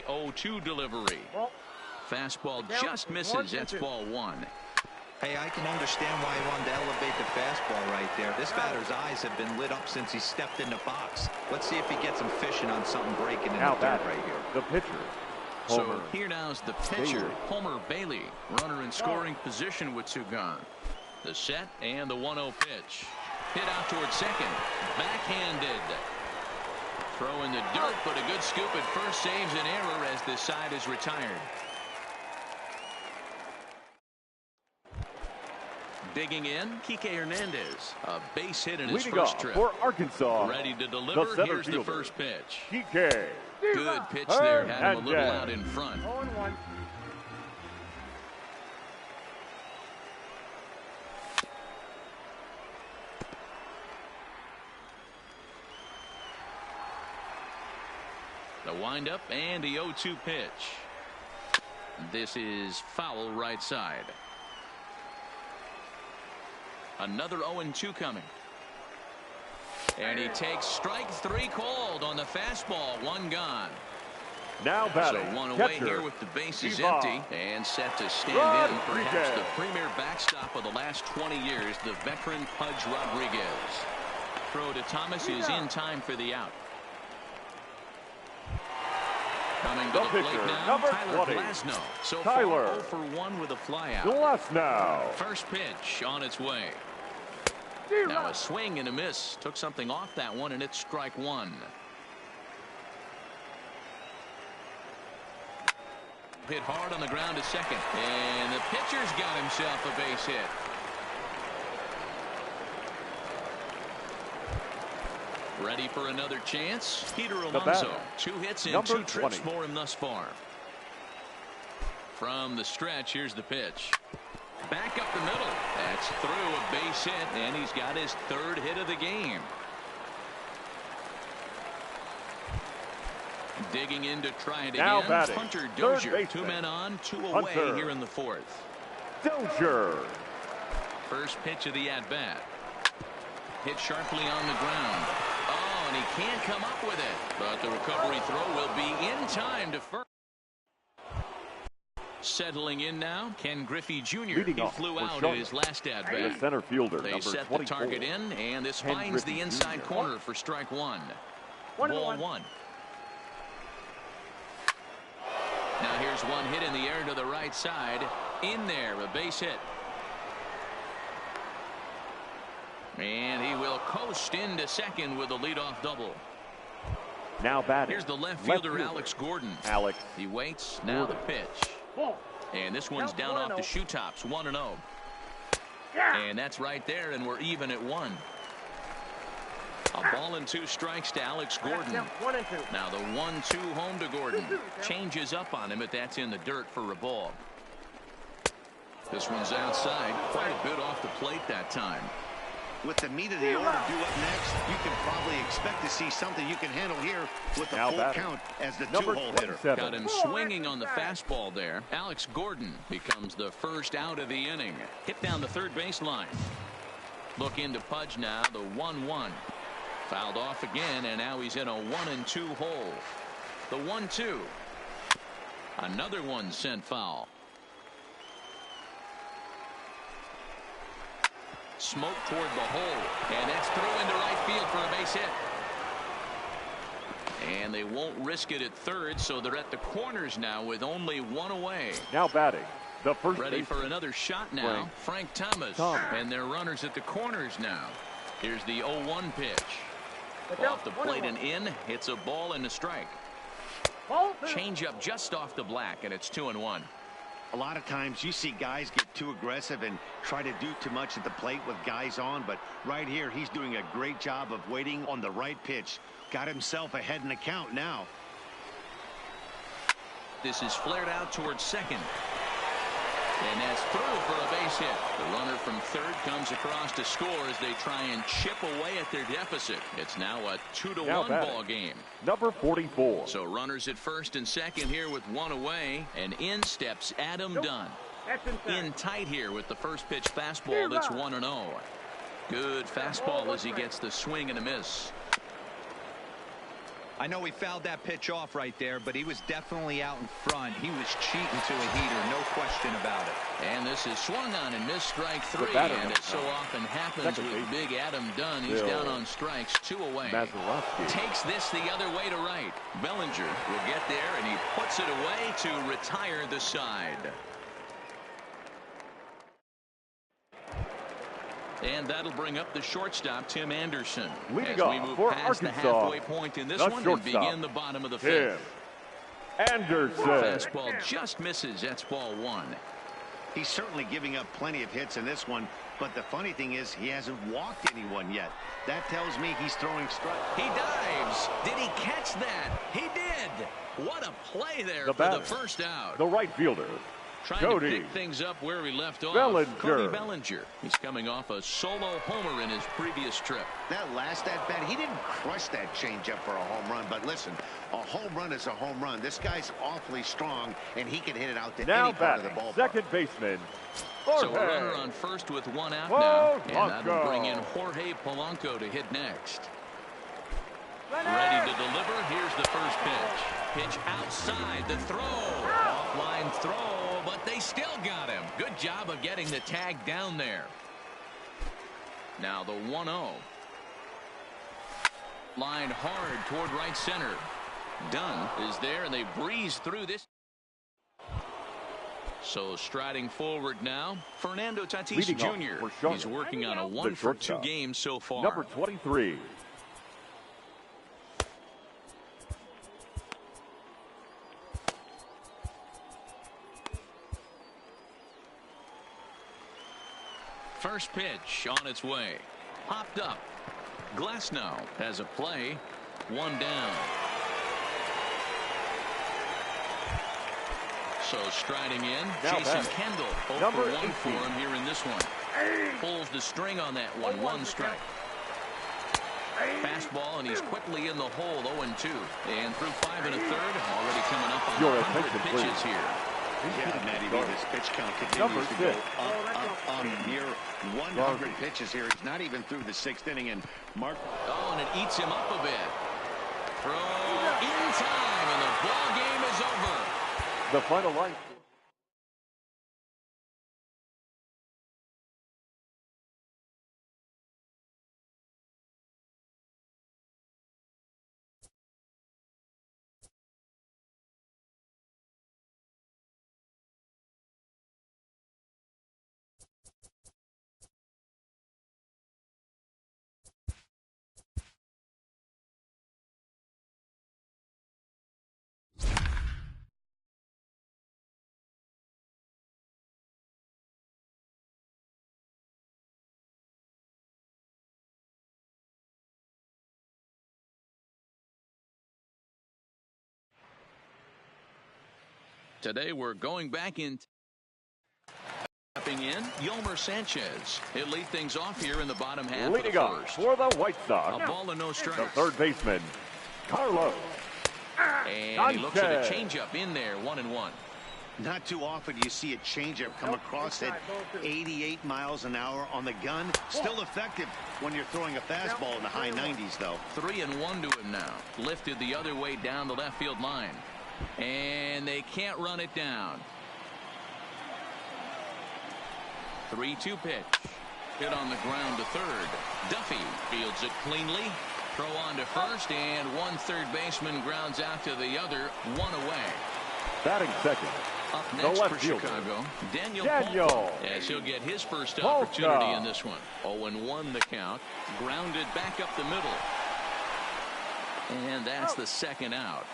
the 0-2 delivery. Fastball just misses. That's ball one. Hey, I can understand why he wanted to elevate the fastball right there. This batter's eyes have been lit up since he stepped in the box. Let's see if he gets him fishing on something breaking in the dirt right here. The pitcher. So here now's the pitcher, Homer Bailey. Runner in scoring position with two gone. The set and the 1-0 pitch. Hit out towards second. Backhanded. Throw in the dirt, but a good scoop at first saves an error as this side is retired. Digging in, Kike Hernandez. A base hit in his first trip. For Arkansas. Ready to deliver. Here's the first pitch. Kike. Good pitch there. Had him a little out in front. 0-1. The windup and the 0-2 pitch. This is foul right side. Another 0-2 coming. And he takes strike three called on the fastball. One gone. Now batting. So one away catcher, here with the bases empty and set to stand in. Perhaps the premier backstop of the last 20 years, the veteran Pudge Rodriguez. Throw to Thomas is in time for the out. Coming to the plate now, Tyler Glasnow. So far 0 for 1 with a flyout. Glasnow. First pitch on its way. Now a swing and a miss. Took something off that one, and it's strike one. Hit hard on the ground to second. And the pitcher's got himself a base hit. Ready for another chance. Peter Alonso. 2 hits and 2 trips for him thus far. From the stretch, here's the pitch. Back up the middle. That's through a base hit, and he's got his 3rd hit of the game. Digging in to try it again. Hunter Dozier. 2 men on, 2 away here in the 4th. Dozier. First pitch of the at-bat. Hit sharply on the ground. Oh, and he can't come up with it. But the recovery throw will be in time to first. Settling in now, Ken Griffey Jr. He flew out in his last at-bat. The center fielder, they set the target in, and this finds the inside corner for strike one. Ball one. Now here's one hit in the air to the right side. In there, a base hit. And he will coast into second with a leadoff double. Now batting. Here's the left fielder, Alex Gordon. He waits. Now the pitch. And this one's down off the shoe tops. 1-0. And that's right there, and we're even at 1. A ball and 2 strikes to Alex Gordon. Now the 1-2 home to Gordon. Changes up on him, but that's in the dirt for a ball. This one's outside. Quite a bit off the plate that time. With the meat of the order due up next, you can probably expect to see something you can handle here with the full count as the 2-hole hitter. Got him swinging on the fastball there. Alex Gordon becomes the first out of the inning. Hit down the third baseline. Look into Pudge now, the 1-1. Fouled off again, and now he's in a 1-2 hole. The 1-2. Another one sent foul. Smoke toward the hole, and that's through into right field for a base hit. And they won't risk it at third, so they're at the corners now with only 1 away. Now batting. The first ready for another shot now. Frank Thomas. And their runners at the corners now. Here's the 0-1 pitch. Off the plate and in. It's a ball and a strike. Change up just off the black, and it's 2-1. A lot of times you see guys get too aggressive and try to do too much at the plate with guys on, but right here he's doing a great job of waiting on the right pitch. Got himself ahead in the count now. This is flared out towards second. And that's through for a base hit. The runner from third comes across to score as they try and chip away at their deficit. It's now a 2-1 ball game. Number 44. So runners at first and second here with 1 away. And in steps Adam Dunn. In tight here with the first pitch fastball. That's 1-0. Good fastball as he gets the swing and a miss. I know he fouled that pitch off right there, but he was definitely out in front. He was cheating to a heater, no question about it. And this is swung on and missed strike 3. And it so often happens with Big Adam Dunn. He's down on strikes, 2 away. Takes this the other way to right. Bellinger will get there, and he puts it away to retire the side. And that'll bring up the shortstop, Tim Anderson. Leading as we move for past the halfway point in this one and begin the bottom of the 5th. Anderson. Fastball just misses. That's ball 1. He's certainly giving up plenty of hits in this one, but the funny thing is he hasn't walked anyone yet. That tells me he's throwing strikes. He dives. Did he catch that? He did. What a play there for the first out. The right fielder, Trying Cody to pick things up where we left off. Bellinger. Cody Bellinger. He's coming off a solo homer in his previous trip. That last at-bat, he didn't crush that changeup for a home run, but listen, a home run is a home run. This guy's awfully strong, and he can hit it out to any part of the ballpark. Second baseman, So a runner on first with 1 out now, and that'll bring in Jorge Polanco to hit next. Ready to deliver. Here's the first pitch. Pitch outside the throw. Offline throw, but they still got him. Good job of getting the tag down there. Now the 1-0. Line hard toward right center. Dunn is there, and they breeze through this. So striding forward now, Fernando Tatis Jr. He's working on a 1-for-2 game so far. Number 23. First pitch on its way. Popped up. Glasnow has a play. 1 down. So striding in, Jason Kendall. 0 for 1 for him here in this one. Pulls the string on that one. 1 strike. Fastball, and he's quickly in the hole. 0-2. And through 5 1/3. Already coming up on 100 pitches here. Yeah, Matty B, this pitch count continues to go up, near 100 pitches here. He's not even through the 6th inning, and Mark. Oh, and it eats him up a bit. Throw in time, and the ball game is over. The final line. Today we're going back in. Stepping in, Yolmer Sanchez. He'll lead things off here in the bottom half of the first. For the White Sox, a ball and no strikes. the third baseman, Carlos. And he looks at a changeup in there, 1-1. Not too often you see a changeup come across at 88 miles an hour on the gun. Still effective when you're throwing a fastball in the high 90s, though. 3-1 to him now. Lifted the other way down the left field line. And they can't run it down. 3-2 pitch. Hit on the ground to third. Duffy fields it cleanly. Throw on to first, and 1 third baseman grounds out to the other. 1 away. Batting second. Up next for Chicago, Daniel. As he'll get his first opportunity in this one. 0-1 the count. Grounded back up the middle. And that's the second out.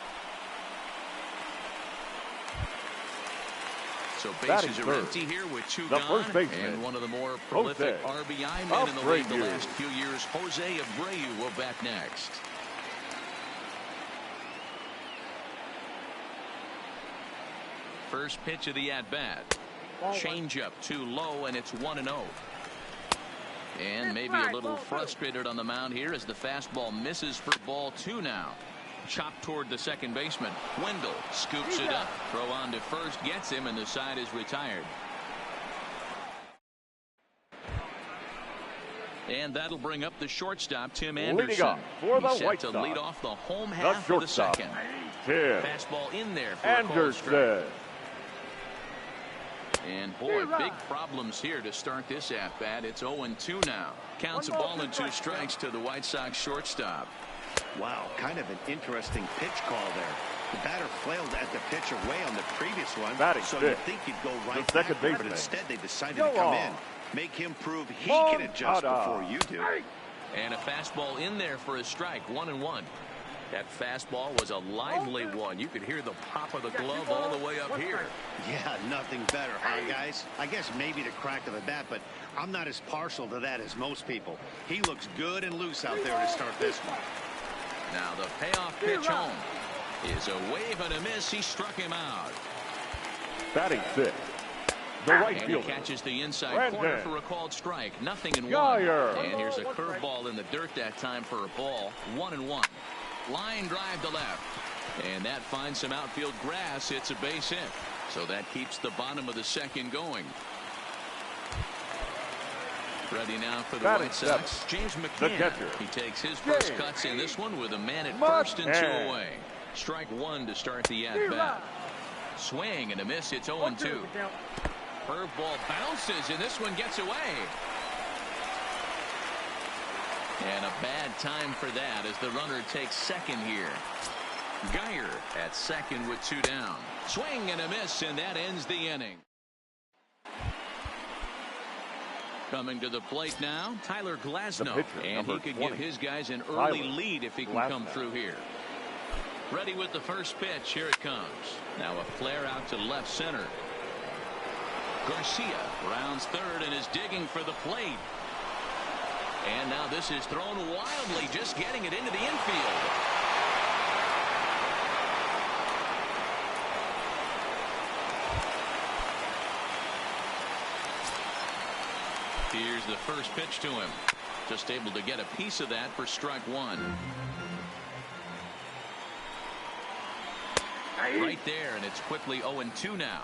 So bases are empty here with 2 gone, and one of the more prolific RBI men in the league the last few years, Jose Abreu, will bat next. First pitch of the at-bat. Changeup too low, and it's 1-0. And maybe a little frustrated on the mound here as the fastball misses for ball 2 now. Chopped toward the second baseman. Wendell scoops it up. Throw on to first, gets him, and the side is retired. And that'll bring up the shortstop, Tim Leading Anderson. off for the He's set White to Sox, lead off the home the half of the shortstop, second. Tim Fastball in there for a called strike. Anderson. And boy, big problems here to start this at-bat. It's 0-2 now. Counts a ball and 2 strikes to the White Sox shortstop. Wow, kind of an interesting pitch call there. The batter flailed at the pitch away on the previous one, Batting so fifth, you'd think he'd go right the second back there, but baseman. instead they decided Go to come on. in. Make him prove he can adjust Moncada. before you do. And a fastball in there for a strike, 1-1. That fastball was a lively one. You could hear the pop of the glove all the way up here. Yeah, nothing better, huh, guys? I guess maybe the crack of the bat, but I'm not as partial to that as most people. He looks good and loose out there to start this one. Now the payoff pitch home is a wave and a miss. He struck him out. Batting 6th, the right And he fielder, catches the inside Brandon corner for a called strike. 0-1. Geyer. And here's a curveball in the dirt that time for a ball. 1-1. Line drive to left. And that finds some outfield grass. It's a base hit. So that keeps the bottom of the second going. Ready now for the Batting White Sox, 7th, James the McCann. catcher, He takes his first James cuts in this one with a man at McCann. first and 2 away. Strike 1 to start the at-bat. Swing and a miss. It's 0-2. Curveball bounces, and this one gets away. And a bad time for that as the runner takes second here. Geyer at second with 2 down. Swing and a miss, and that ends the inning. Coming to the plate now, Tyler Glasnow. pitcher, And he number could 20, give his guys an early Tyler lead if he can come Glasnow. through here. Ready with the first pitch. Here it comes. Now a flare out to left center. Garcia rounds third and is digging for the plate. And now this is thrown wildly, just getting it into the infield. Here's the first pitch to him. Just able to get a piece of that for strike 1. Right there, and it's quickly 0-2 now.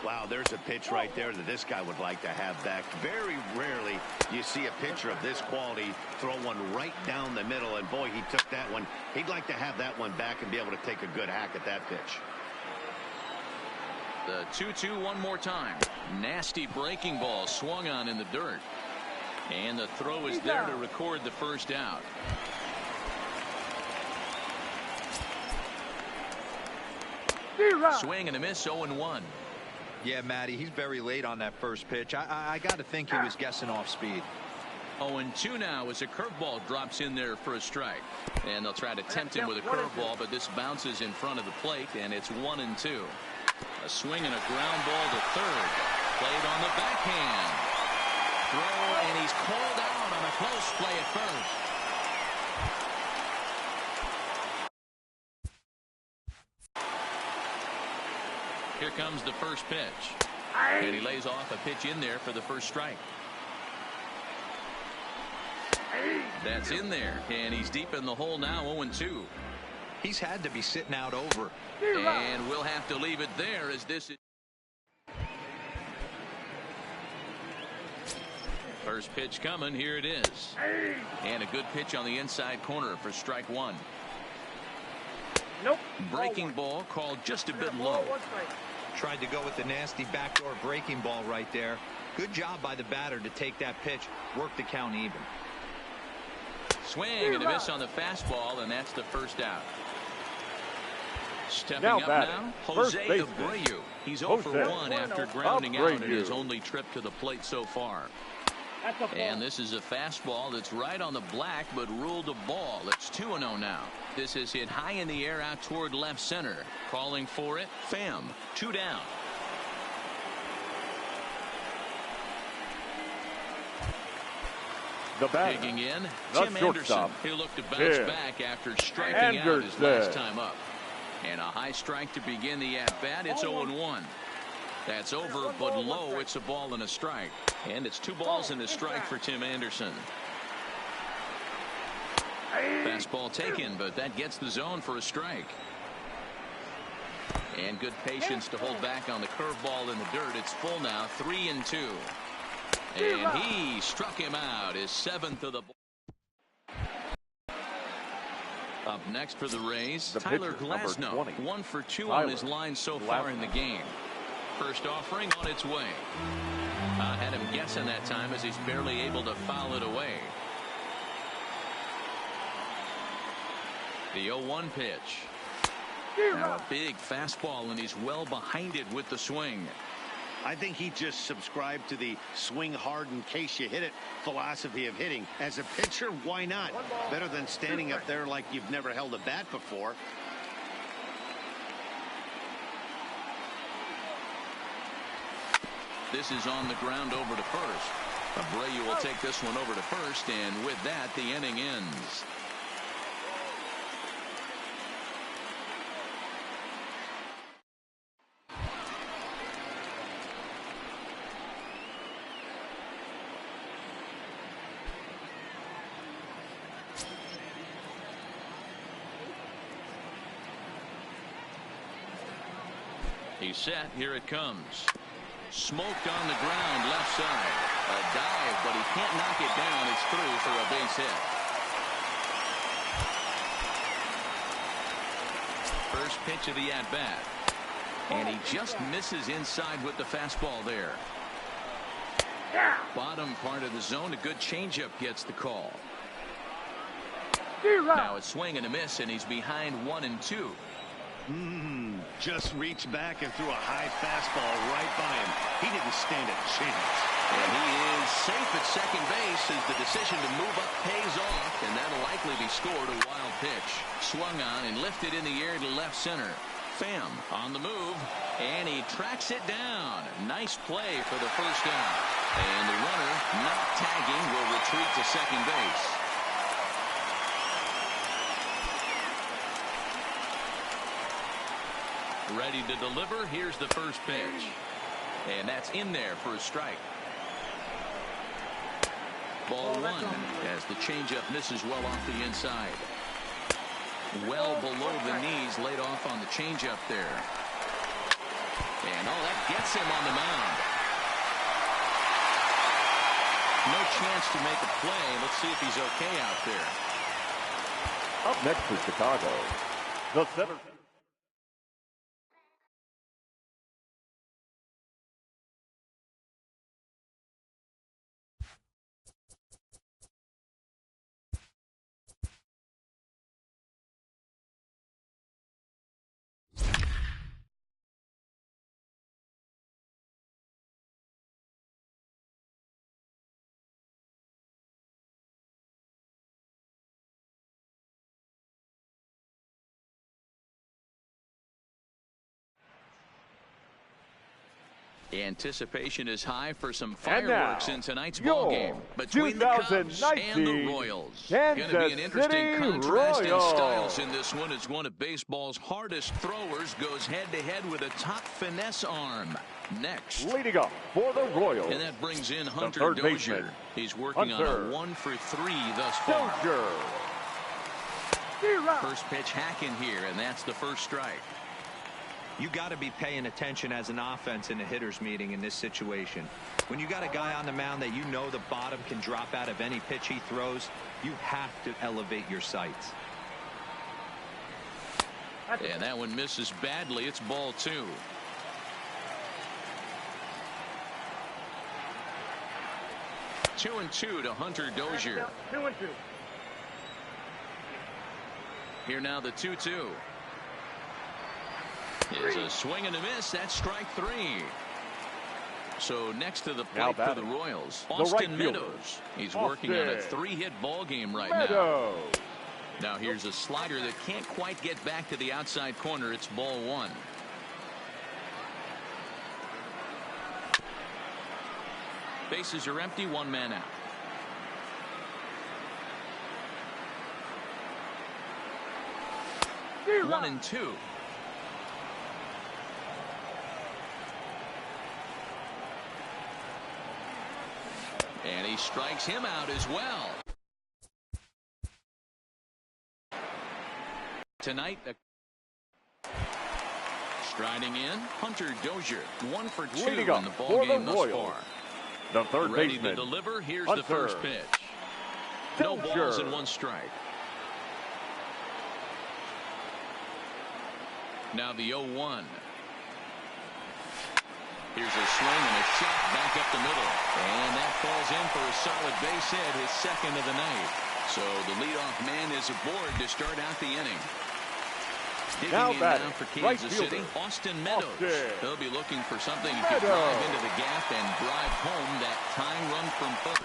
Wow, there's a pitch right there that this guy would like to have back. Very rarely you see a pitcher of this quality throw one right down the middle, and boy, he took that one. He'd like to have that one back and be able to take a good hack at that pitch. The 2-2 one more time. Nasty breaking ball swung on in the dirt. And the throw is there to record the first out. Swing and a miss, 0-1. Yeah, Matty, he's very late on that first pitch. I got to think he was guessing off speed. 0-2 now as a curveball drops in there for a strike. And they'll try to tempt him with a curveball, but this bounces in front of the plate, and it's 1-2. A swing and a ground ball to third. Played on the backhand. Throw, and he's called out on a close play at first. Here comes the first pitch. And he lays off a pitch in there for the first strike. That's in there, and he's deep in the hole now, 0-2. He's had to be sitting out over. And we'll have to leave it there as this is. First pitch coming, here it is. And a good pitch on the inside corner for strike 1. Nope. Breaking ball called just a bit low. Tried to go with the nasty backdoor breaking ball right there. Good job by the batter to take that pitch, work the count even. Swing and a miss on the fastball, and that's the first out. Stepping Now up batting, now, first Jose baseman, Abreu. He's 0 for Jose 1 after grounding out in Abreu. his only trip to the plate so far. And this is a fastball that's right on the black, but ruled a ball. It's 2-0 now. This is hit high in the air out toward left center. Calling for it, Pham. 2 down. The batter, Digging in, the Tim Anderson. shortstop, He'll look to bounce Tim back after striking out his Anderson. last time up. And a high strike to begin the at-bat. It's 0-1. That's over, but low. It's a ball and a strike. And it's 2 balls and a strike for Tim Anderson. Fastball taken, but that gets the zone for a strike. And good patience to hold back on the curveball in the dirt. It's full now, 3-2. And he struck him out, his 7th of the ball. Up next for the Rays, Tyler Glasnow, 1 for 2 on his line so far in the game. First offering on its way. Had him guessing that time as he's barely able to foul it away. The 0-1 pitch. Now a big fastball, and he's well behind it with the swing. I think he just subscribed to the swing hard in case you hit it philosophy of hitting. As a pitcher, why not? Better than standing up there like you've never held a bat before. This is on the ground over to first. Abreu will take this one over to first, and with that, the inning ends. He's set. Here it comes. Smoked on the ground, left side. A dive, but he can't knock it down. It's through for a base hit. First pitch of the at-bat. And he just misses inside with the fastball there. Bottom part of the zone, a good changeup gets the call. Now a swing and a miss, and he's behind 1-2. Just reached back and threw a high fastball right by him. He didn't stand a chance. And he is safe at second base as the decision to move up pays off, and that'll likely be scored. A wild pitch. Swung on and lifted in the air to left center. Pham on the move, and he tracks it down. Nice play for the first down. And the runner, not tagging, will retreat to second base. Ready to deliver. Here's the first pitch. And that's in there for a strike. Ball 1 as the changeup misses well off the inside. Well below the knees, laid off on the changeup there. And that gets him on the mound. No chance to make a play. Let's see if he's okay out there. Up next for Chicago, the center. Anticipation is high for some fireworks in tonight's ball game between the Cubs and the Royals. Going to be an interesting contrast in styles in this one, as one of baseball's hardest throwers goes head-to-head with a top finesse arm. Next, leading up for the Royals, and that brings in Hunter Dozier. He's working on a 1 for 3 thus far. First pitch hacking here, and that's the first strike. You got to be paying attention as an offense in a hitter's meeting in this situation. When you got a guy on the mound that you know the bottom can drop out of any pitch he throws, you have to elevate your sights. And that one misses badly. It's ball 2. Two and 2 to Hunter Dozier. 2-2. Here now the 2-2. Is a swing and a miss. That's strike 3. So next to the plate for the Royals, Austin Meadows. He's working on a 3-hit ball game right now. Now here's a slider that can't quite get back to the outside corner. It's ball 1. Bases are empty. 1 man out. One and 2. And he strikes him out as well. Tonight, striding in, Hunter Dozier, 1 for 2 in the ball game thus far. The third Ready baseman. to deliver. Here's Hunter. the first pitch. No balls and 1 strike. Now the 0-1. Here's a swing and a shot back up the middle. And that falls in for a solid base hit, his second of the night. So the leadoff man is aboard to start out the inning. Digging Now in batting, now for right Kansas fielder, City, Austin Meadows. Austin. They'll be looking for something he can drive into the gap and drive home that tying run from first.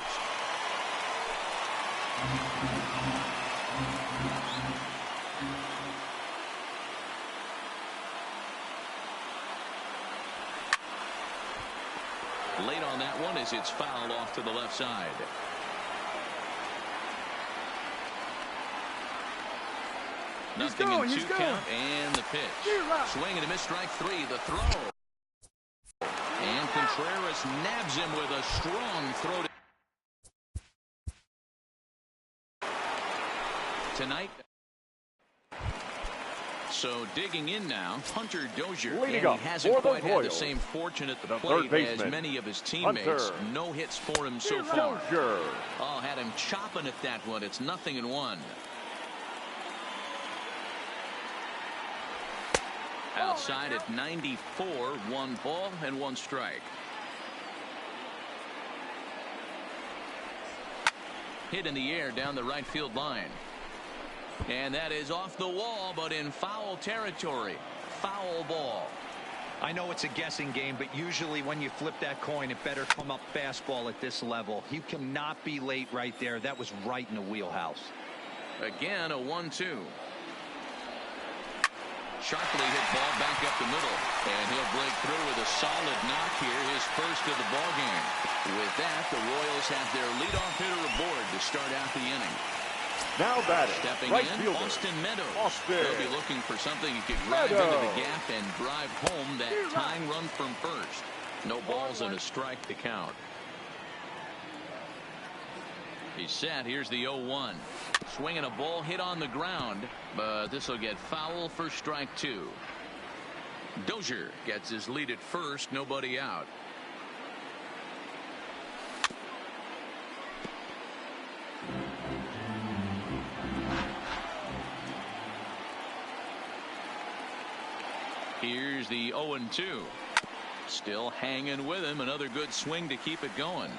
Late on that one as it's fouled off to the left side. Nothing in 2 count and the pitch. Swing and a miss, strike 3. The throw. And Contreras nabs him with a strong throw tonight. So digging in now, Hunter Dozier. Leading And up he hasn't for the quite had the Royals, same fortune at the the plate third as baseman, many of his teammates. Hunter. No hits for him so far. Dozier. Oh, had him chopping at that one. It's 0-1. Outside at 94, 1 ball and 1 strike. Hit in the air down the right field line. And that is off the wall, but in foul territory. Foul ball. I know it's a guessing game, but usually when you flip that coin, it better come up fastball at this level. You cannot be late right there. That was right in the wheelhouse. Again, a 1-2. Sharply hit ball back up the middle. And he'll break through with a solid knock here, his first of the ball game. With that, the Royals have their leadoff hitter aboard to start out the inning. Now batting, Stepping right in, fielder, Austin Meadows. Austin. They'll be looking for something he could drive into the Meadows. gap and drive home that tying run from first. No balls and a strike to count. He's set. Here's the 0-1. Swinging a ball hit on the ground, but this will get foul for strike 2. Dozier gets his lead at first, nobody out. Here's the 0-2. Still hanging with him. Another good swing to keep it going.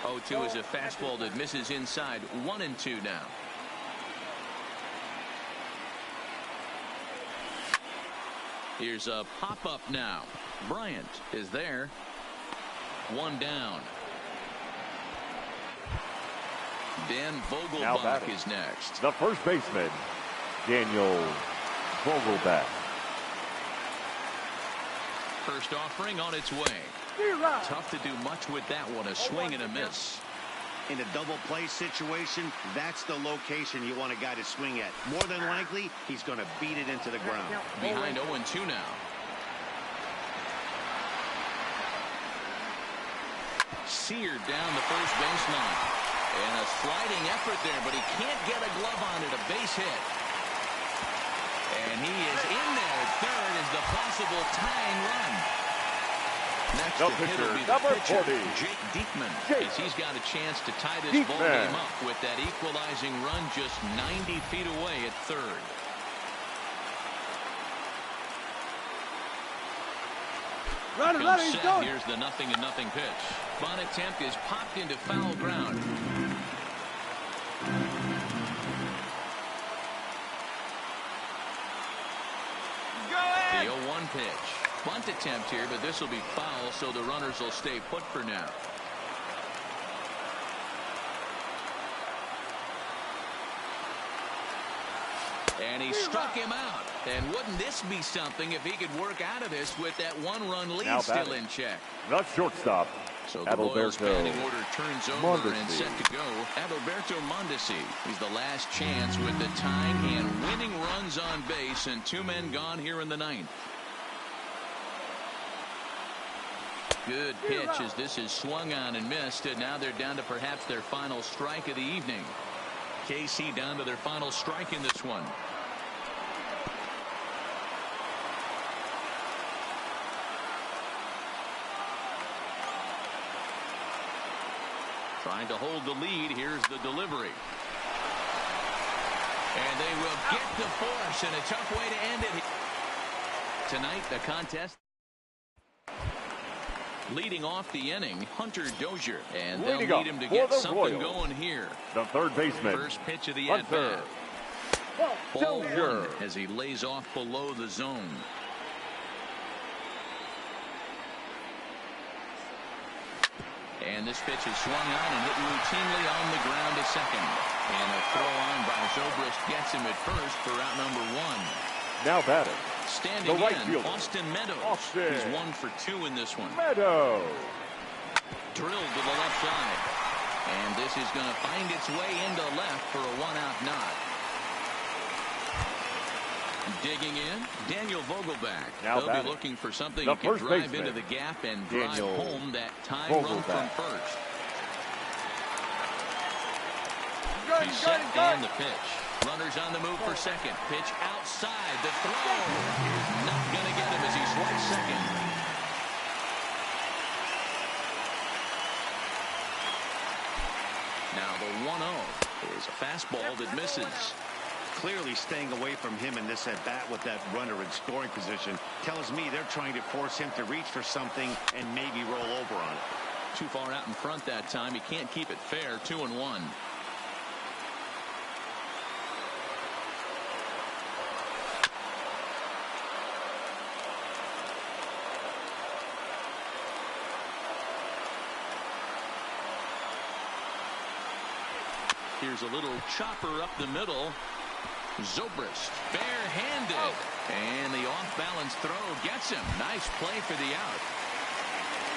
Oh, 2 is a fastball that misses inside. 1-2 now. Here's a pop-up now. Bryant is there. 1 down. Dan Vogelbach is next. The first baseman, Daniel Vogelbach. First offering on its way. Tough to do much with that one. A swing and a miss. In a double play situation, that's the location you want a guy to swing at. More than likely, he's going to beat it into the ground. Behind 0-2 now. Seared down the first baseline. And a sliding effort there, but he can't get a glove on it. A base hit. And he is in there. Third is the possible tying run. Next No to hit will pitcher, be the number pitcher, 40. Jake Diekman, Jake as he's got a chance to tie this Diekman. ball game up with that equalizing run just 90 feet away at third. He's set. Here's the 0-0 pitch. Bunt attempt is popped into foul ground. The 0-1 pitch. Bunt attempt here, but this will be foul, so the runners will stay put for now. And he struck him out. And wouldn't this be something if he could work out of this with that 1-run lead still in check? The shortstop, So the Royals batting order turns over Mondesi. and set to go. Adalberto Mondesi is the last chance with the tying and winning runs on base and 2 men gone here in the 9th. Good pitch as this is swung on and missed, and now they're down to perhaps their final strike of the evening. KC down to their final strike in this one. Trying to hold the lead. Here's the delivery. And they will get the force, and a tough way to end it. Tonight, the contest leading off the inning, Hunter Dozier. And they'll need him to get something going here. The third baseman. First pitch of the at-bat. Ball one as he lays off below the zone. And this pitch is swung on and hit routinely on the ground to second. And a throw on by Zobrist gets him at first for out number one. Now batting. Standing the right in, fielder. Austin Meadows. He's 1 for 2 in this one. Meadows. Drilled to the left side. And this is going to find its way into left for a one-out knock. Digging in, Daniel Vogelback. Now They'll be looking for something the that can drive baseman. into the gap and drive home that tie run from first. He's set and the pitch. Runners on the move for second. Pitch outside. The throw is not going to get him as he swipes second. Now the 1-0 is a fastball that misses. Clearly staying away from him in this at-bat with that runner in scoring position tells me they're trying to force him to reach for something and maybe roll over on it. Too far out in front that time. He can't keep it fair. 2-1. Here's a little chopper up the middle. Zobrist barehanded, and the off-balance throw gets him. Nice play for the out.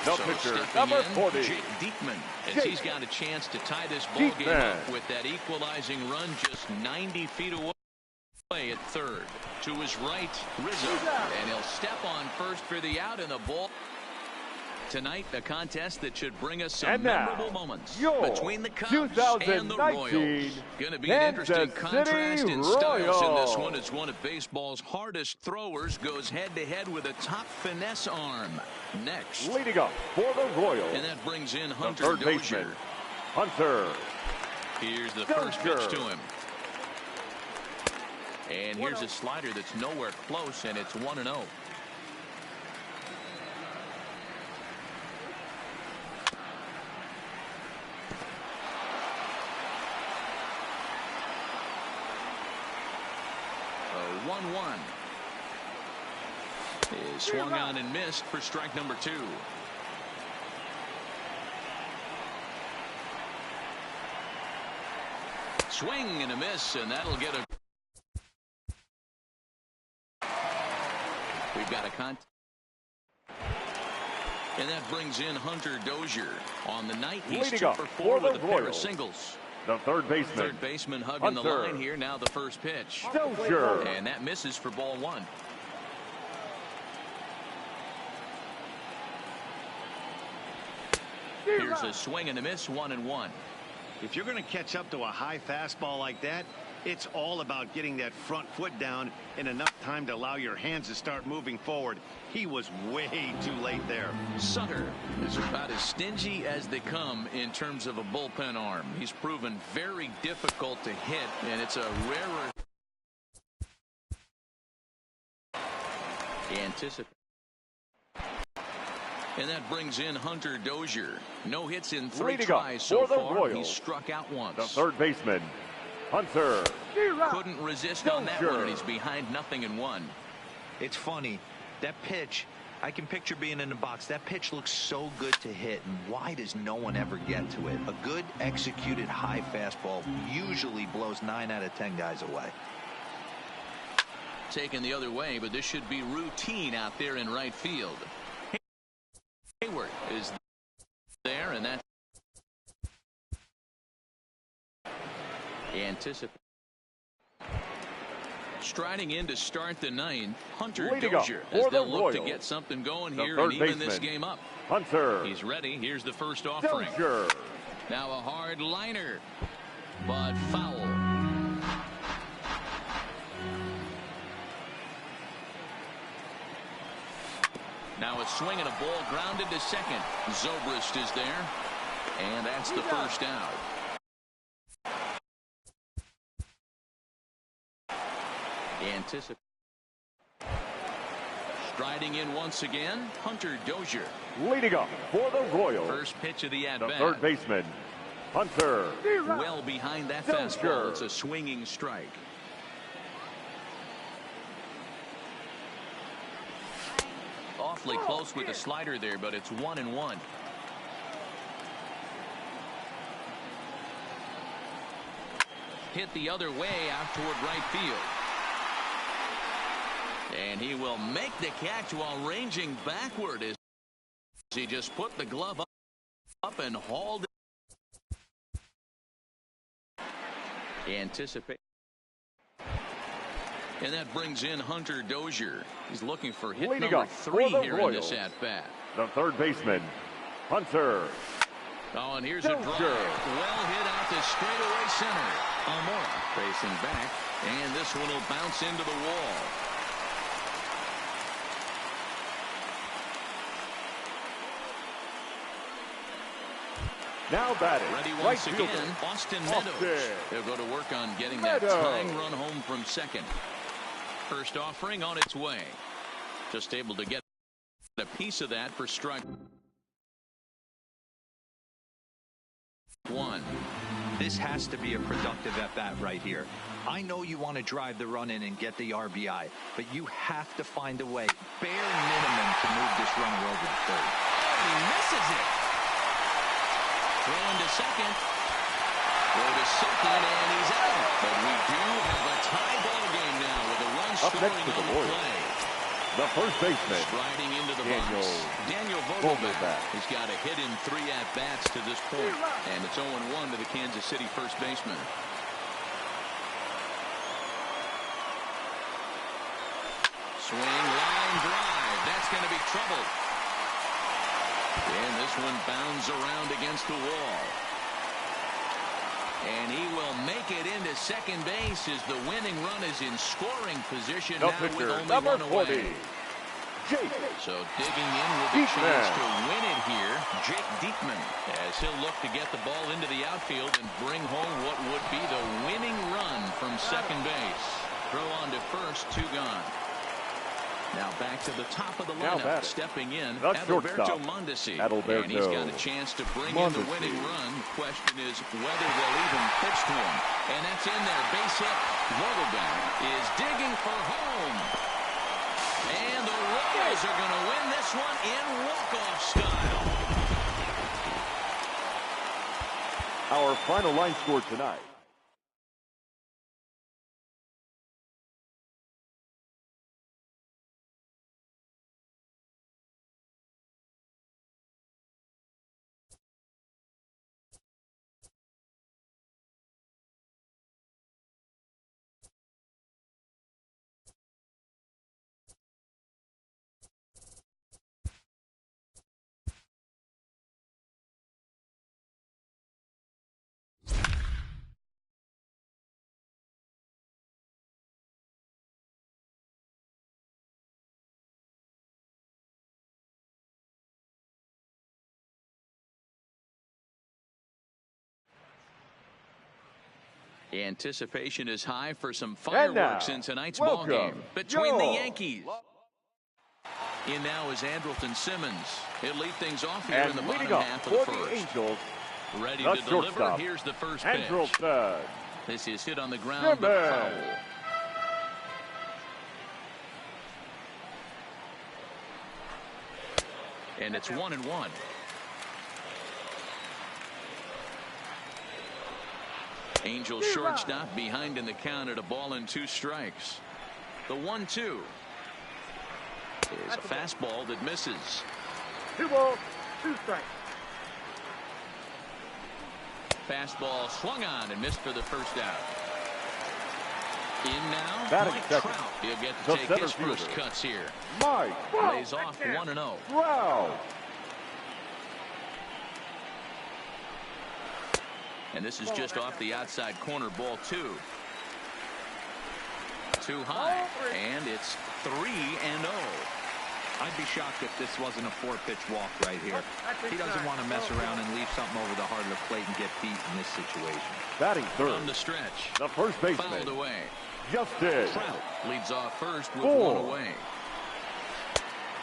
The pitcher, number 40. Jake Diekman, as he's got a chance to tie this ball game up with that equalizing run just 90 feet away at third. To his right, Rizzo, and he'll step on first for the out, and the ball. Tonight, a contest that should bring us some memorable moments between the Cubs and the Royals. Going to be an interesting contrast in styles in this one. It's one of baseball's hardest throwers. Goes head-to-head with a top finesse arm. Next. Leading up for the Royals. And that brings in Hunter third Dozier. baseman, Hunter. Here's the first pitch to him. And here's a slider that's nowhere close, and it's 1-0. A 1-1 is swung on and missed for strike number 2. Swing and a miss, and that'll get a. We've got a contact. And that brings in Hunter Dozier. On the night, he's 2 for 4 with a pair of singles. The third baseman. Third baseman hugging the line here. Now the first pitch. Dozier. And that misses for ball 1. Here's a swing and a miss, 1-1. If you're going to catch up to a high fastball like that, it's all about getting that front foot down in enough time to allow your hands to start moving forward. He was way too late there. Sutter is about as stingy as they come in terms of a bullpen arm. He's proven very difficult to hit, and it's a rarer anticipate. And that brings in Hunter Dozier. No hits in 3 tries so far. He struck out once. The third baseman, Hunter. Couldn't resist on that one, and he's behind 0-1. It's funny. That pitch, I can picture being in the box. That pitch looks so good to hit, and why does no one ever get to it? A good executed high fastball usually blows 9 out of 10 guys away. Taken the other way, but this should be routine out there in right field. Hayward is there, and that anticipate. Striding in to start the 9th, Hunter Dozier, as they'll look to get something going here and even this game up. Hunter. He's ready. Here's the first offering. Dozier. Now a hard liner, but foul. Now a swing and a ball grounded to second. Zobrist is there. And that's the first out. Anticipate. Striding in once again, Hunter Dozier. Leading up for the Royals, First pitch of the at-bat. the third baseman, Hunter. Well behind that fastball. It's a swinging strike. Awfully close with the slider there, but it's 1-1. Hit the other way out toward right field. And he will make the catch while ranging backward as he just put the glove up and hauled it. Anticipate. And that brings in Hunter Dozier. He's looking for hit Leading number up 3 for the here Royals, in this at-bat. the third baseman, Hunter. Oh, and here's a drive. Well hit out to straightaway center. Almora facing back, and this one will bounce into the wall. Now batting, Ready right once fielder, again, Austin Meadows. He'll go to work on getting that tying run home from second. First offering on its way. Just able to get a piece of that for strike one. This has to be a productive at-bat right here. I know you want to drive the run in and get the RBI, but you have to find a way, bare minimum, to move this runner over to third. Oh, he misses it. Throw into second. Go to second, and he's out. But we do have a tie ball game now with a run Up scoring next to the on the Royals, play. the first baseman, Striding into the Daniel box. Daniel Vogelbach. Vogelbach. He's got a hit in 3 at-bats to this point. And it's 0-1 to the Kansas City first baseman. Swing, line drive. That's going to be trouble. And this one bounds around against the wall. And he will make it into second base as the winning run is in scoring position the now with pitcher, only number one 40, away. Jake. So digging in with a chance Diekman. to win it here, Jake Diekman, as he'll look to get the ball into the outfield and bring home what would be the winning run from second base. Throw on to first, 2 gone. Now back to the top of the lineup, stepping in, Adalberto Mondesi. And he's got a chance to bring in the winning run. Question is whether they'll even pitch to him. And that's in there, base hit. Vogelbach is digging for home. And the Royals are going to win this one in walk-off style. Our final line score tonight. Anticipation is high for some fireworks in tonight's ball game between the Yankees. In now is Andrelton Simmons. He'll lead things off here in the bottom half of the first. Angels, ready to deliver. Here's the first pitch. Andrelton. This is hit on the ground, but foul. And it's 1-1. Angels shortstop behind in the count at a ball and 2 strikes. The 1-2 is a fastball that misses. 2 balls, 2 strikes. Fastball swung on and missed for the first out. In now, Batting Mike second. Trout. He'll get The to take center his first fielder, cuts here. Mike Lays off 1-0. Trout. And this is just off the outside corner, ball 2. Too high, and it's 3-0. I'd be shocked if this wasn't a 4-pitch walk right here. He doesn't want to mess around and leave something over the heart of the plate and get beat in this situation. Batting third. From the stretch. The first baseman. Fouled away. Justin. Trout leads off first with 4. 1 away.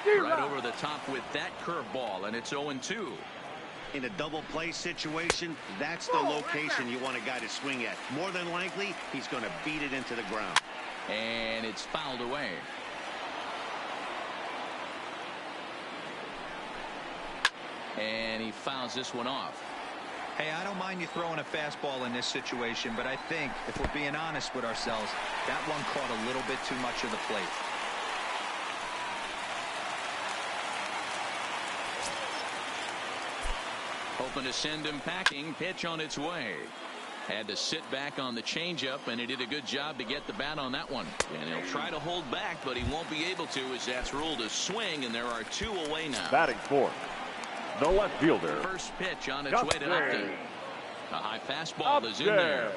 Right over the top with that curveball, and it's 0-2. In a double play situation, that's the location you want a guy to swing at. More than likely, he's going to beat it into the ground. And it's fouled away. And he fouls this one off. Hey, I don't mind you throwing a fastball in this situation, but I think if we're being honest with ourselves, that one caught a little bit too much of the plate. Hoping to send him packing. Pitch on its way. Had to sit back on the changeup, and he did a good job to get the bat on that one. And he'll try to hold back, but he won't be able to, as that's ruled a swing, and there are 2 away now. Batting fourth. The left fielder. First pitch on its Justin. way to Upton. A high fastball is in there.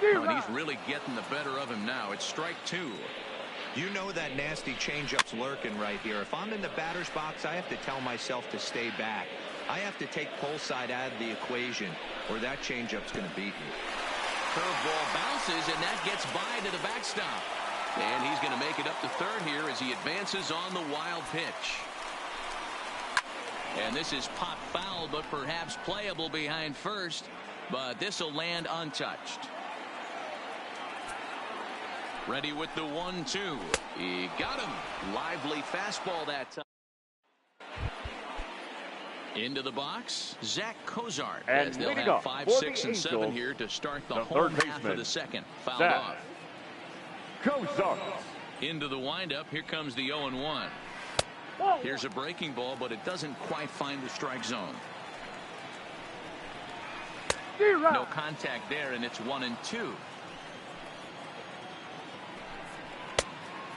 Oh, and he's really getting the better of him now. It's strike 2. You know that nasty changeup's lurking right here. If I'm in the batter's box, I have to tell myself to stay back. I have to take pull side out of the equation, or that changeup's going to beat me. Curveball bounces, and that gets by to the backstop. And he's going to make it up to third here as he advances on the wild pitch. And this is pop foul, but perhaps playable behind first. But this will land untouched. Ready with the 1-2. He got him. Lively fastball that time. Into the box, Zach Cozart, and as they'll have 5, 6, and 7 here to start the home half of the second. Fouled off. Cozart. Into the windup. Here comes the 0-1. Here's a breaking ball, but it doesn't quite find the strike zone. No contact there, and it's 1-2.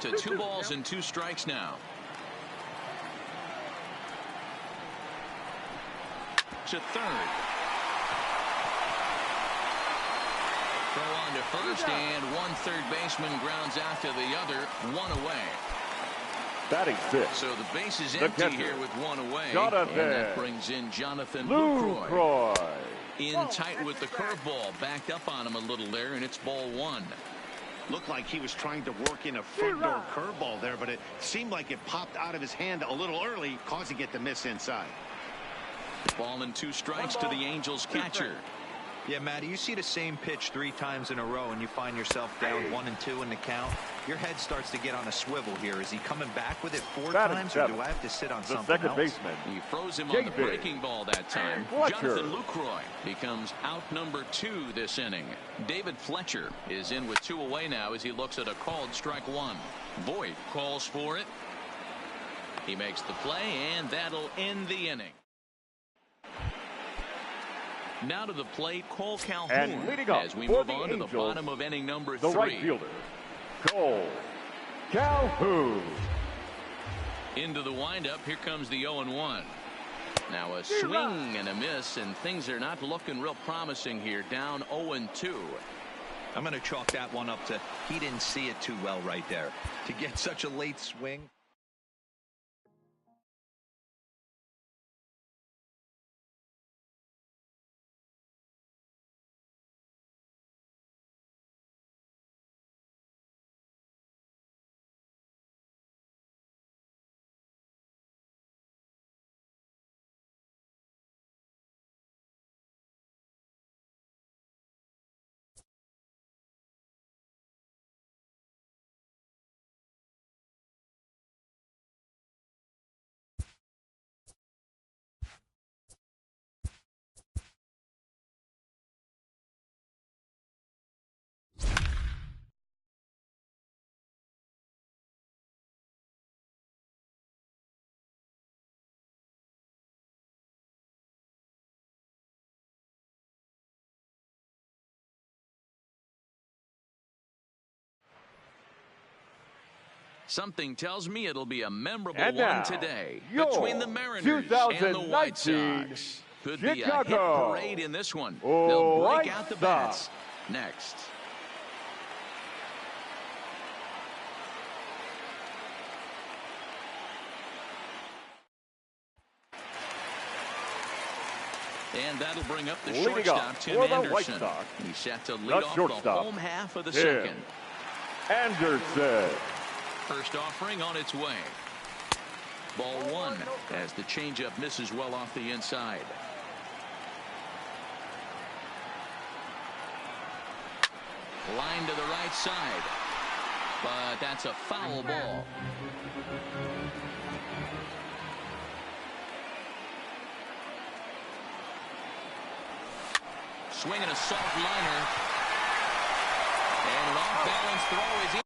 To 2 balls and 2 strikes now. To third. Throw on to first, and one third baseman grounds out to the other. 1 away. Batting fifth. So the base is empty here with 1 away. Jonathan. And that brings in Jonathan Lucroy. Lucroy. In tight with the curveball. Backed up on him a little there, and it's ball 1. Looked like he was trying to work in a front door curveball there, but it seemed like it popped out of his hand a little early, causing it to miss inside. Ball and 2 strikes to the Angels catcher. Yeah, Matty, you see the same pitch 3 times in a row and you find yourself down 1-2 in the count. Your head starts to get on a swivel here. Is he coming back with it 4 times, or do I have to sit on something else? The second baseman. He froze him on the breaking ball that time. Jonathan Lucroy becomes out number 2 this inning. David Fletcher is in with 2 away now as he looks at a called strike 1. Voit calls for it. He makes the play, and that'll end the inning. Now to the plate, Cole Calhoun, and leading up as we for move the on Angels, to the bottom of inning number 3. The right fielder, Cole Calhoun. Into the windup, here comes the 0-1. Now a swing and a miss, and things are not looking real promising here. Down 0-2. I'm going to chalk that one up to he didn't see it too well right there. To get such a late swing. Something tells me it'll be a memorable And one now, today your between the Mariners and the White Sox. Could be a hit Chicago parade in this one. They'll break White out the Sox. bats next. And that'll bring up the Leading shortstop, off Tim for the Anderson. White Sox, He's set to lead the off the shortstop, home half of the Tim second. Anderson. First offering on its way. Ball one as the changeup misses well off the inside. Line to the right side. But that's a foul ball. Swinging a soft liner. And an off-balance throw is in.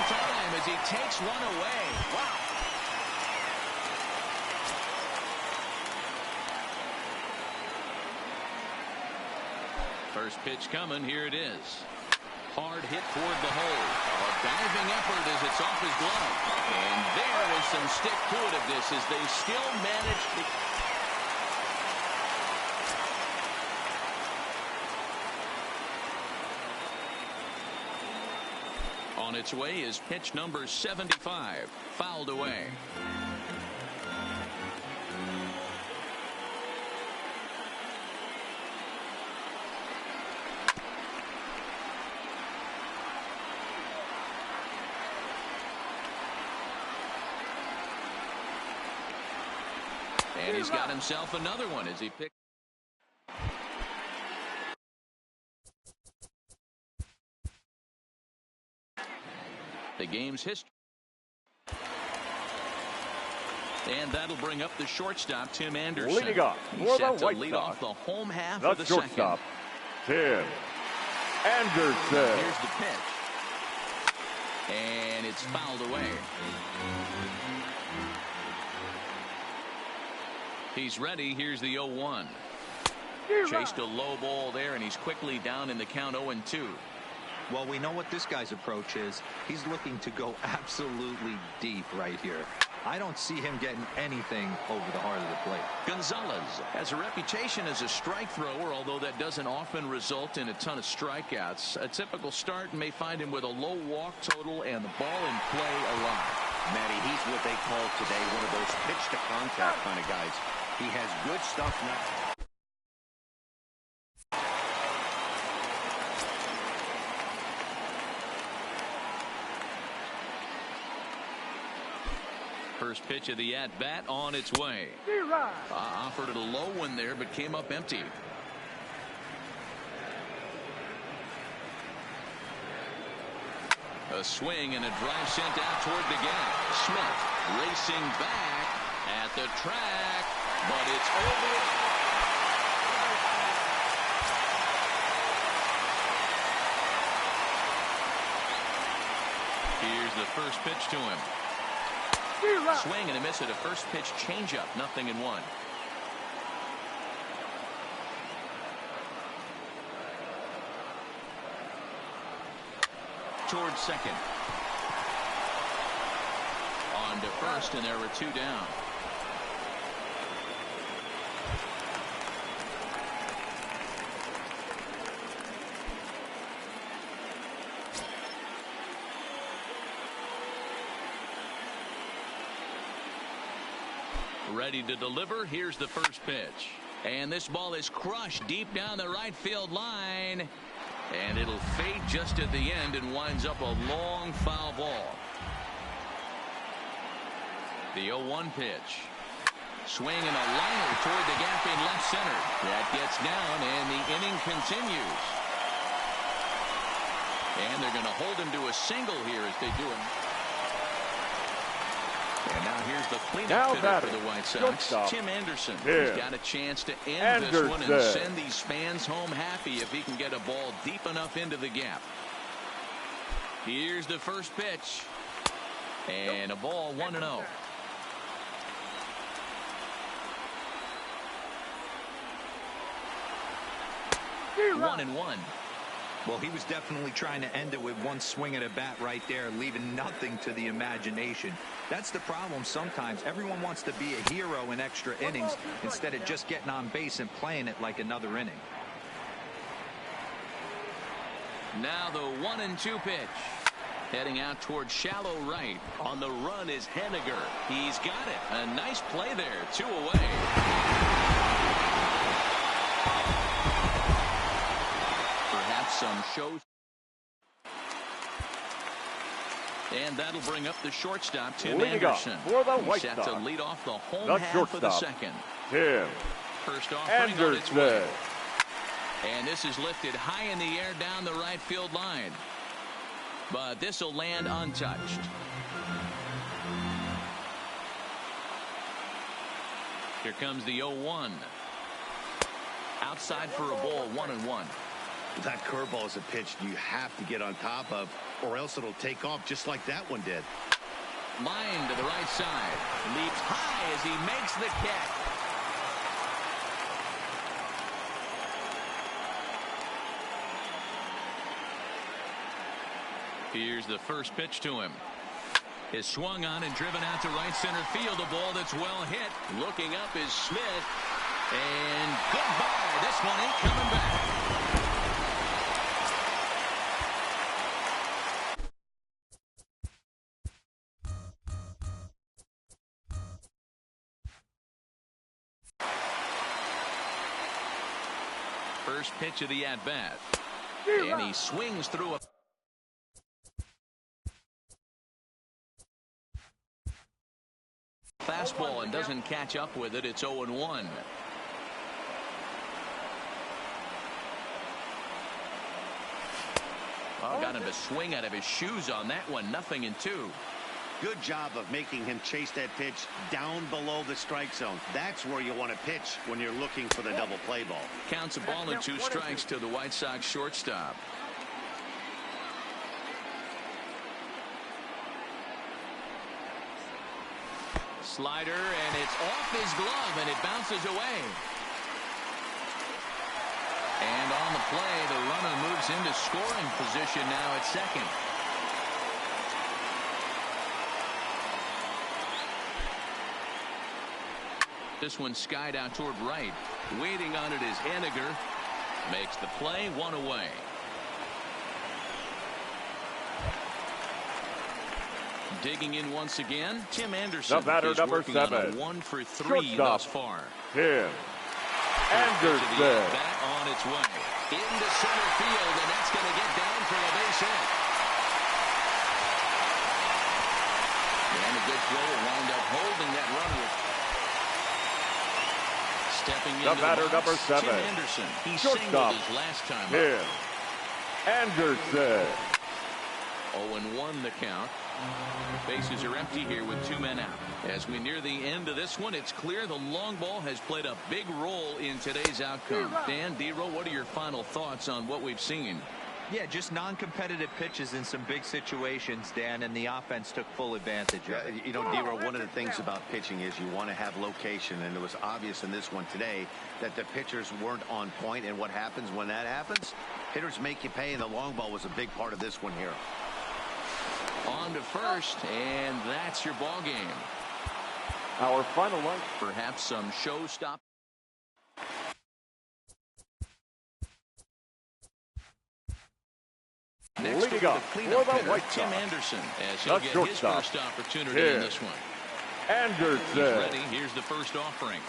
Time as he takes one away. Wow. First pitch coming. Here it is. Hard hit toward the hole. A diving effort as it's off his glove. And there is some stick-to-itiveness as they still manage to... On its way is pitch number 75, fouled away. And he's got himself another one as he picks. The game's history. And that'll bring up the shortstop, Tim Anderson. Leading off He's for the set to White lead Sox, off the home half the of the shortstop, second. Tim Anderson. Here's the pitch. And it's fouled away. He's ready. Here's the 0-1. Chased a low ball there, and he's quickly down in the count 0-2. Well, we know what this guy's approach is. He's looking to go absolutely deep right here. I don't see him getting anything over the heart of the plate. Gonzalez has a reputation as a strike thrower, although that doesn't often result in a ton of strikeouts. A typical start may find him with a low walk total and the ball in play a lot. Matty, he's what they call today one of those pitch-to-contact kind of guys. He has good stuff now. First pitch of the at-bat on its way. Offered it a low one there, but came up empty. A swing and a drive sent out toward the gap. Smith racing back at the track, but it's over. Here's the first pitch to him. Swing and a miss at a first pitch changeup. 0-1. Towards second. On to first, and there were two down. Ready to deliver. Here's the first pitch. And this ball is crushed deep down the right field line. And it'll fade just at the end and winds up a long foul ball. The 0-1 pitch. Swing and a liner toward the gap in left center. That gets down and the inning continues. And they're going to hold him to a single here as they do it. And now here's the cleanup hitter for the White Sox, Tim Anderson. He's got a chance to end this one and send these fans home happy if he can get a ball deep enough into the gap. Here's the first pitch. And a ball 1-0. One and one. Well, he was definitely trying to end it with one swing at a bat right there, leaving nothing to the imagination. That's the problem sometimes. Everyone wants to be a hero in extra innings instead of just getting on base and playing it like another inning. Now the 1-2 pitch. Heading out towards shallow right. On the run is Henniger. He's got it. A nice play there. 2 away. Perhaps some shows. And that'll bring up the shortstop, Tim Anderson. For the White He's set Sox. to lead off the home The half of the shortstop, second. Tim First offering on its way. Anderson. And this is lifted high in the air down the right field line. But this will land untouched. Here comes the 0-1. Outside for a ball, 1-1. That curveball is a pitch you have to get on top of, or else it'll take off just like that one did. Line to the right side. Leaps high as he makes the catch. Here's the first pitch to him. Is swung on and driven out to right center field. A ball that's well hit. Looking up is Smith. And goodbye. This one ain't coming back. First pitch of the at-bat. And he swings through a fastball and doesn't catch up with it. It's 0-1. Well, got him to swing out of his shoes on that one. 0-2. Good job of making him chase that pitch down below the strike zone. That's where you want to pitch when you're looking for the double play ball. Counts a ball and 2 strikes to the White Sox shortstop. Slider, and it's off his glove, and it bounces away. And on the play, the runner moves into scoring position now at second. This one skied out toward right. Waiting on it is Henniger. Makes the play, 1 away. Digging in once again, Tim Anderson. The batter, is number working 7. on a 1 for 3 Shortstop, thus far. Tim Anderson. That on its way into center field, and that's going to get down for a base hit. And a good throw will wind up holding that runner. Stepping into The batter, the box, number 7. Tim Anderson. He Shortstop, singled his last time Tim up. Anderson. 0-1 the count. Bases are empty here with 2 men out. As we near the end of this one, it's clear the long ball has played a big role in today's outcome. Dan, D-Roll, what are your final thoughts on what we've seen? Yeah, just non-competitive pitches in some big situations, Dan, and the offense took full advantage of it. You know, D-Roll, one of the things about pitching is you want to have location, and it was obvious in this one today that the pitchers weren't on point, and what happens when that happens? Hitters make you pay, and the long ball was a big part of this one here. On to first, and that's your ball game. Our final line. Perhaps some showstop. Next Leading up for for the the White Tim Sox, Anderson, as he'll the get his shortstop, first opportunity Tim in this one. Anderson. He's ready. Here's the first offering.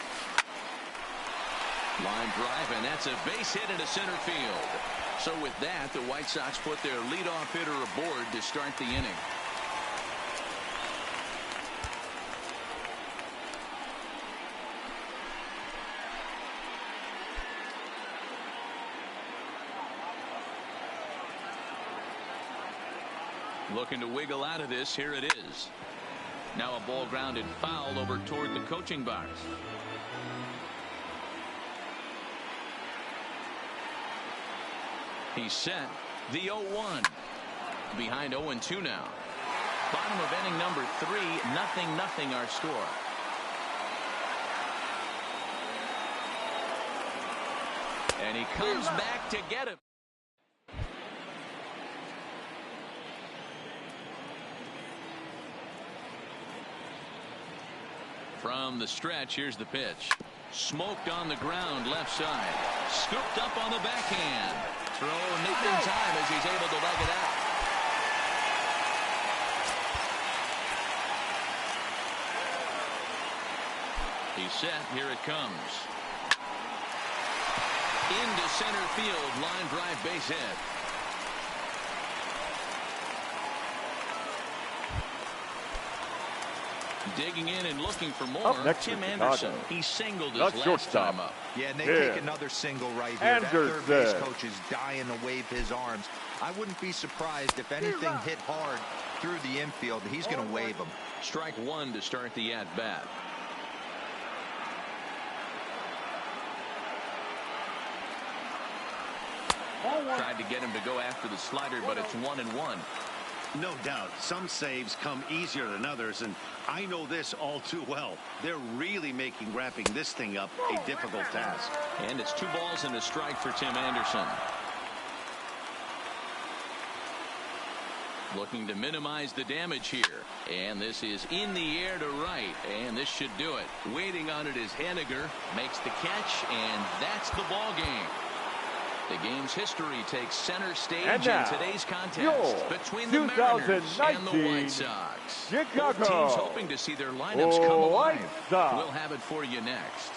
Line drive, and that's a base hit into center field. So with that, the White Sox put their leadoff hitter aboard to start the inning. Looking to wiggle out of this. Here it is. Now a ball grounded foul over toward the coaching box. He's set. The 0-1. Behind 0-2 now. Bottom of inning number 3, 0-0 our score. And he comes back to get him. From the stretch, here's the pitch. Smoked on the ground, left side. Scooped up on the backhand. Throw not in time as he's able to leg it out. He's set. Here it comes. Into center field. Line drive, base hit. Digging in and looking for more. Tim Anderson. He singled his last time up. Yeah, and they take another single right here. That third base coach is dying to wave his arms. I wouldn't be surprised if anything hit hard through the infield. He's going to wave them. Strike one to start the at-bat. Tried to get him to go after the slider, but it's 1-1. No doubt. Some saves come easier than others, and I know this all too well. They're really making wrapping this thing up a difficult task. And it's 2 balls and a strike for Tim Anderson. Looking to minimize the damage here. And this is in the air to right. And this should do it. Waiting on it is Henniger. Makes the catch, and that's the ball game. The game's history takes center stage in today's contest between the Mariners and the White Sox. Both teams hoping to see their lineups come alive. We'll have it for you next.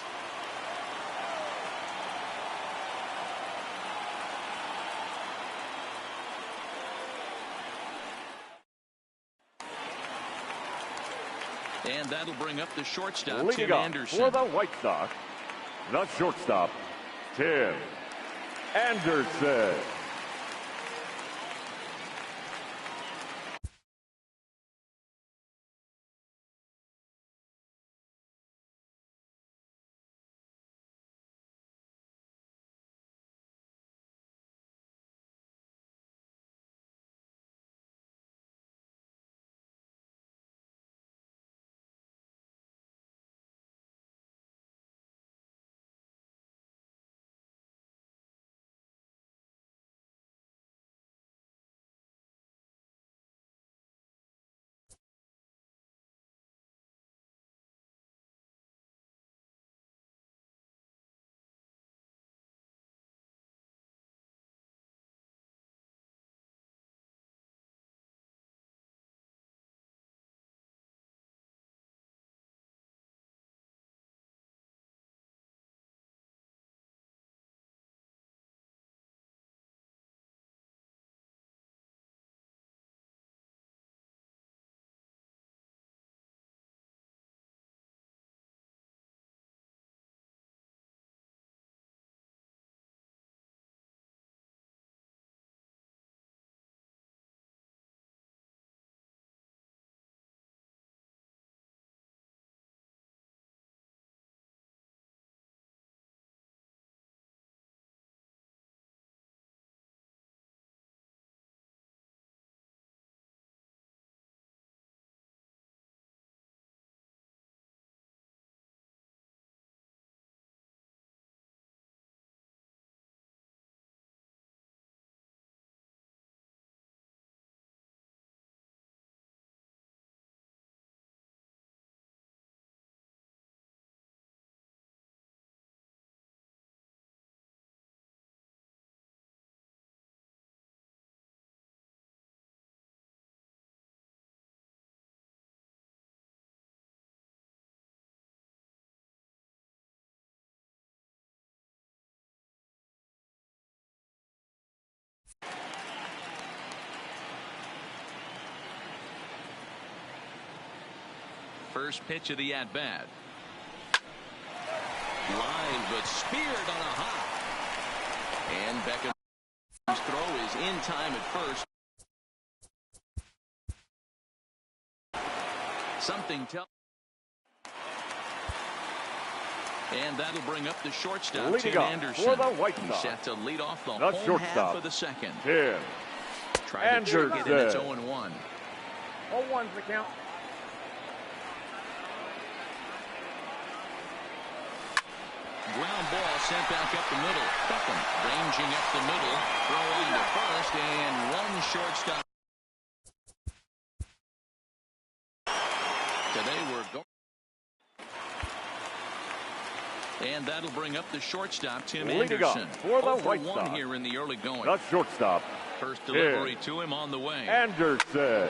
And that'll bring up the shortstop, Tim Anderson. For the White Sox, the shortstop, Tim Anderson. First pitch of the at-bat. Line, but speared on a hop. And Beckham's throw is in time at first. Something tells. And that'll bring up the shortstop, Tim Anderson. For the White Sox. He's set to lead off the home half of the second. Tim Tried to trick it, and it's 0-1. 0-1's the count. Ground ball sent back up the middle. Beckham ranging up the middle. Throw on to first, and one shortstop. Today we're going. And that'll bring up the shortstop, Tim Anderson. For the White one Sox. here in the early going. The shortstop. First delivery to him on the way. Anderson.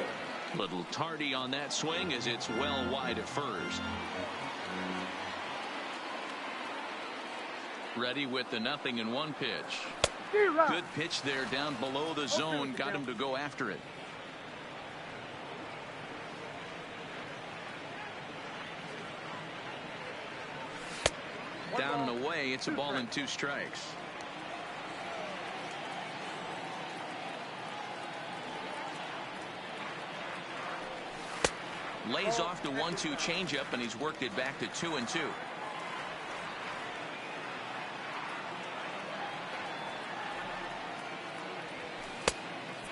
Little tardy on that swing as it's well wide at first. Ready with the 0-1 pitch. Good pitch there down below the zone. Got him to go after it. Down and away. It's a ball and 2 strikes. Lays off the 1-2 changeup, and he's worked it back to 2-2.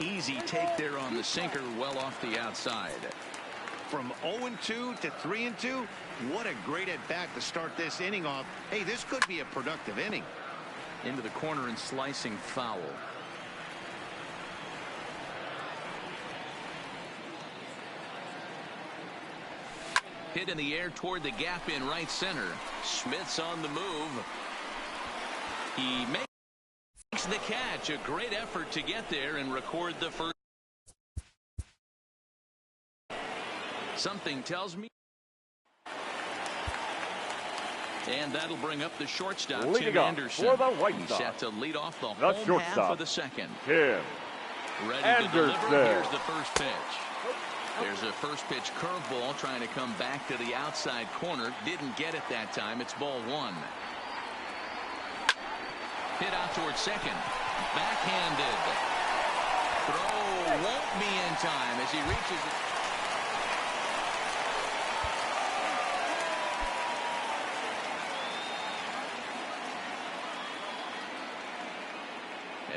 Easy take there on the sinker, well off the outside. From 0-2 to 3-2, what a great at-bat to start this inning off. Hey, this could be a productive inning. Into the corner and slicing foul. Hit in the air toward the gap in right center. Smith's on the move. He makes the catch. A great effort to get there and record the first. Something tells me. And that'll bring up the shortstop, Tim Anderson. For the White He's Sox. set to lead off the The home half of the second. Tim Ready Anderson. to deliver. Here's the first pitch. There's a first pitch curveball trying to come back to the outside corner. Didn't get it that time. It's ball 1. Hit out towards second. Backhanded. Throw won't be in time as he reaches it.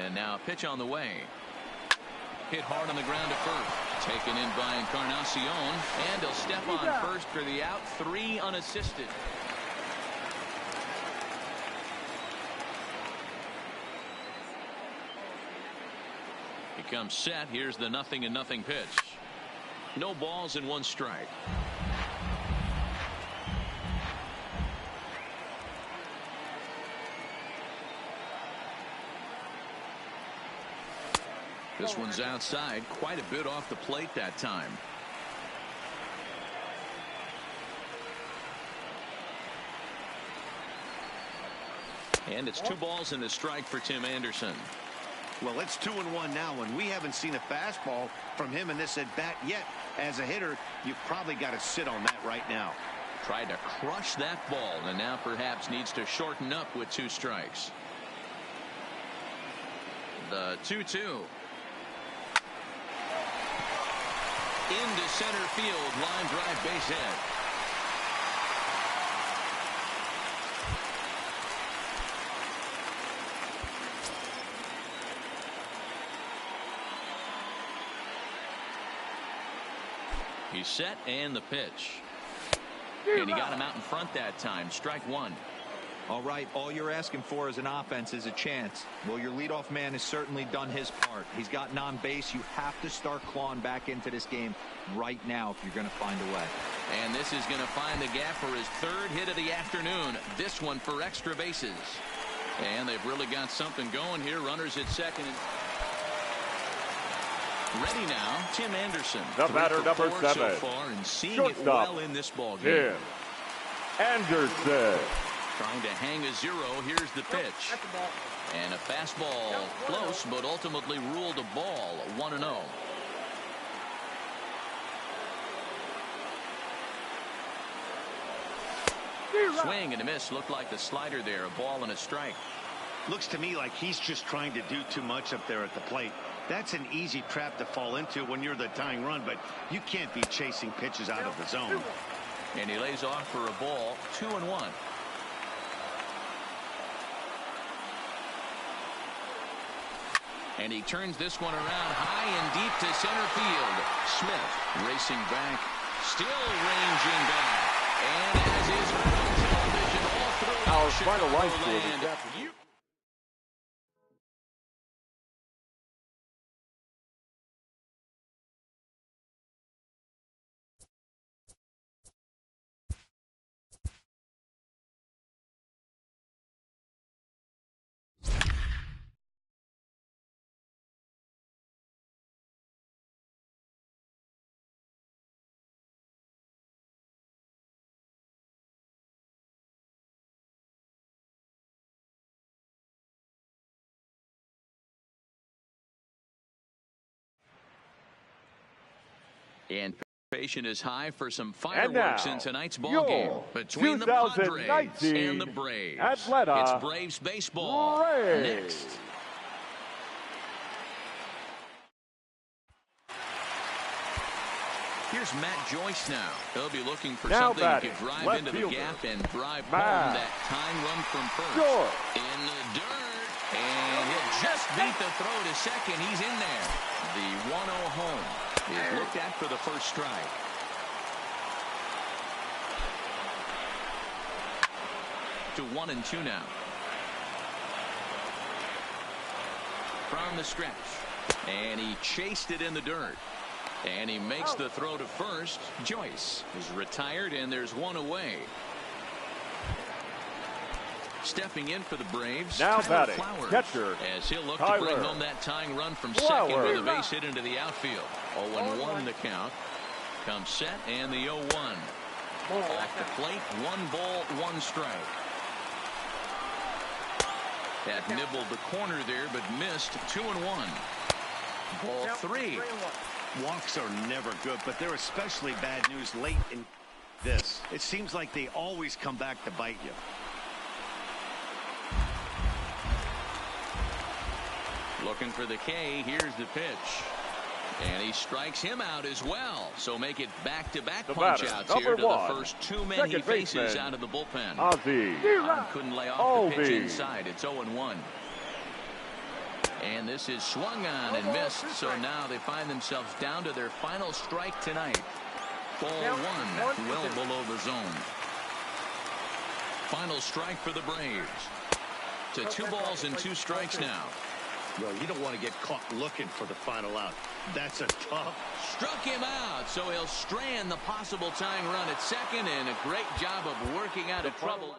And now a pitch on the way. Hit hard on the ground to first. Taken in by Encarnacion. And he'll step on first for the out. 3 unassisted. He comes set. Here's the 0-0 pitch. No balls and 1 strike. This one's outside, quite a bit off the plate that time. And it's 2 balls and a strike for Tim Anderson. Well, it's 2-1 now, and we haven't seen a fastball from him in this at bat yet. As a hitter, you've probably got to sit on that right now. Tried to crush that ball, and now perhaps needs to shorten up with 2 strikes. The 2-2. Into center field, line drive, base hit. He's set, and the pitch. And he got him out in front that time. Strike 1. All right, all you're asking for as an offense is a chance. Well, your leadoff man has certainly done his part. He's gotten on base. You have to start clawing back into this game right now if you're going to find a way. And this is going to find the gap for his 3rd hit of the afternoon. This one for extra bases. And they've really got something going here. Runners at second. Ready now, Tim Anderson. The batter, number 7. So far, and seeing shortstop, it well in this ball game. Tim Anderson. Trying to hang a 0. Here's the pitch. And a fastball close, but ultimately ruled a ball. 1-0. Swing and a miss. Looked like the slider there. A ball and a strike. Looks to me like he's just trying to do too much up there at the plate. That's an easy trap to fall into when you're the tying run, but you can't be chasing pitches out of the zone. And he lays off for a ball. 2-1. And he turns this one around high and deep to center field. Smith racing back, still ranging back. And as is heard on television all through Our Chicago final line score is land, anticipation is high for some fireworks in tonight's ball game between the Padres and the Braves. Atlanta It's Braves baseball next. Here's Matt Joyce now. He'll be looking for something he could drive into the gap and drive home that tying run from first. In the dirt, and he'll just beat the throw to second. He's in there. The 1-0 home is looked at for the first strike. To 1-2 now. From the stretch, and he chased it in the dirt. And he makes the throw to first. Joyce is retired, and there's one away. Stepping in for the Braves, now Tyler batting, Flowers, catcher, as he'll look Tyler to bring home that tying run from second with a base hit into the outfield. 0-1 the count. Comes set, and the 0-1. Off the plate, 1 ball, 1 strike. That nibbled the corner there, but missed. 2-1. Ball 3. Walks are never good, but they're especially bad news late in this. It seems like they always come back to bite you. Looking for the K. Here's the pitch. And he strikes him out as well. So make it back-to-back punch-outs here to the first 2 men he faces out of the bullpen. Couldn't lay off the pitch inside. It's 0-1. And this is swung on and missed. So now they find themselves down to their final strike tonight. Ball 1, well below the zone. Final strike for the Braves. To 2 balls and 2 strikes now. Well, you don't want to get caught looking for the final out. That's a tough. Struck him out, so he'll strand the possible tying run at second, and a great job of working out of trouble.